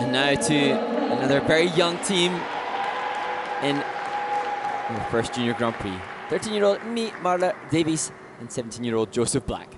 And now to another very young team in the first Junior Grand Prix. 13-year-old Marler Davies and 17-year-old Joseph Black.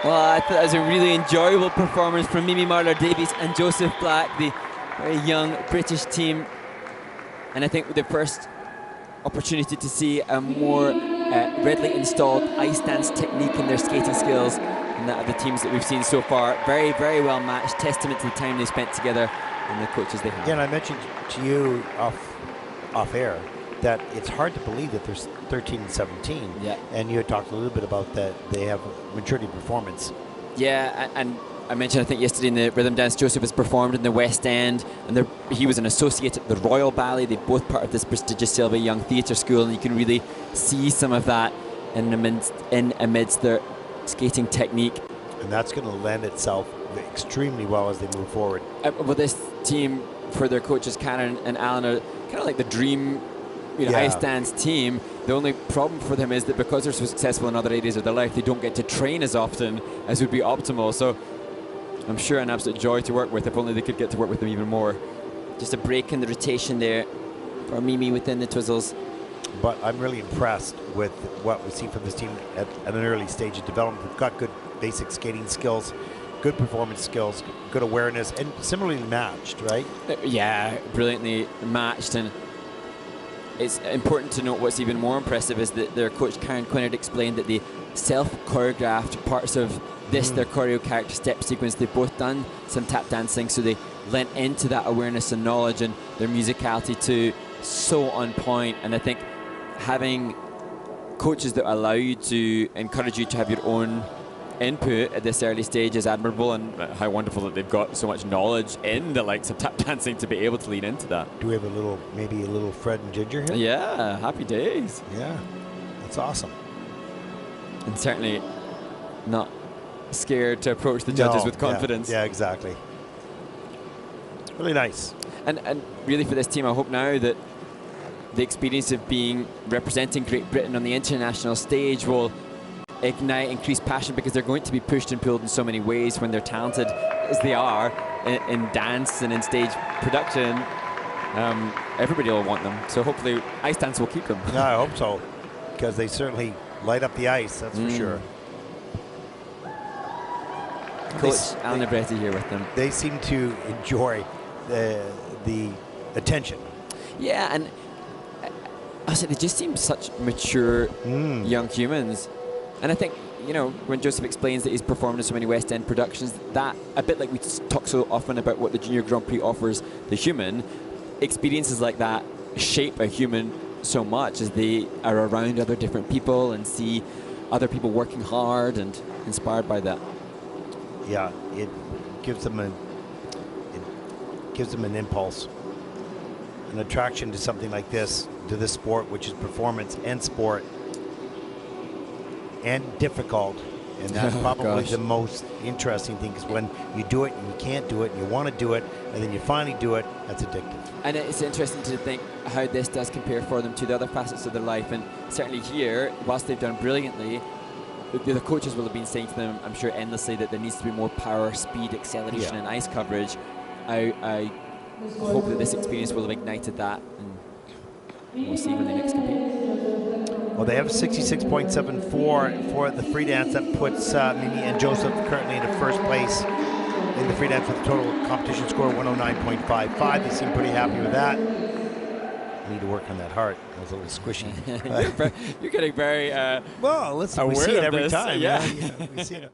Well, I thought that was a really enjoyable performance from Marler Davies and Joseph Black, the very young British team. And I think the first opportunity to see a more readily installed ice dance technique in their skating skills than that of the teams that we've seen so far. Very, very well matched, testament to the time they spent together and the coaches they have. Yeah, and I mentioned to you off air that it's hard to believe that there's 13 and 17. Yeah. And you had talked a little bit about that they have maturity performance. Yeah, and I mentioned, I think yesterday in the rhythm dance, Joseph has performed in the West End, and he was an associate at the Royal Ballet. They're both part of this prestigious Sylvia Young Theatre School, and you can really see some of that in amidst their skating technique. And that's going to lend itself extremely well as they move forward. Well, this team, for their coaches, Karen and Alan, are kind of like the dream ice dance team. The only problem for them is that because they're so successful in other areas of their life, they don't get to train as often as would be optimal. So I'm sure an absolute joy to work with, if only they could get to work with them even more. Just a break in the rotation there for Mimi within the twizzles. But I'm really impressed with what we see from this team at an early stage of development. They've got good basic skating skills, good performance skills, good awareness, and similarly matched, right? Yeah, brilliantly matched. And it's important to note what's even more impressive is that their coach Karen Quinn had explained that the self-choreographed parts of this, their choreo character step sequence, they've both done some tap dancing, so they lent into that awareness and knowledge, and their musicality too, so on point. And I think having coaches that allow you to encourage you to have your own input at this early stage is admirable, and how wonderful that they've got so much knowledge in the likes of tap dancing to be able to lean into that. Do we have a little, maybe a little Fred and Ginger here? Yeah, happy days. Yeah, that's awesome. And certainly not scared to approach the judges with confidence. Yeah, exactly. Really nice. And really for this team, I hope now that the experience of representing Great Britain on the international stage will ignite increased passion, because they're going to be pushed and pulled in so many ways when they're talented as they are in dance and in stage production. Everybody will want them, so hopefully ice dance will keep them. Yeah, I hope so, because they certainly light up the ice, that's for sure. Coach Alan Abretti here with them. They seem to enjoy the attention. Yeah, and I said they just seem such mature young humans. And I think, you know, when Joseph explains that he's performed in so many West End productions, that, a bit like we talk so often about what the Junior Grand Prix offers the human, experiences like that shape a human so much as they are around other different people and see other people working hard and inspired by that. Yeah, it gives them an impulse, an attraction to something like this, to this sport, which is performance and sport, and difficult. And that's probably the most interesting thing, because when you do it and you can't do it and you want to do it and then you finally do it, that's addictive. And it's interesting to think how this does compare for them to the other facets of their life. And certainly here, whilst they've done brilliantly, the coaches will have been saying to them, I'm sure endlessly, that there needs to be more power, speed, acceleration and ice coverage. I hope that this experience will have ignited that, and we'll see when they next compete. Well, they have a 66.74 for the free dance. That puts Mimi and Joseph currently into first place in the free dance with a total competition score of 109.55. They seem pretty happy with that. I need to work on that heart. It was a little squishy. You're getting very well, we see it every time. Yeah. We see it.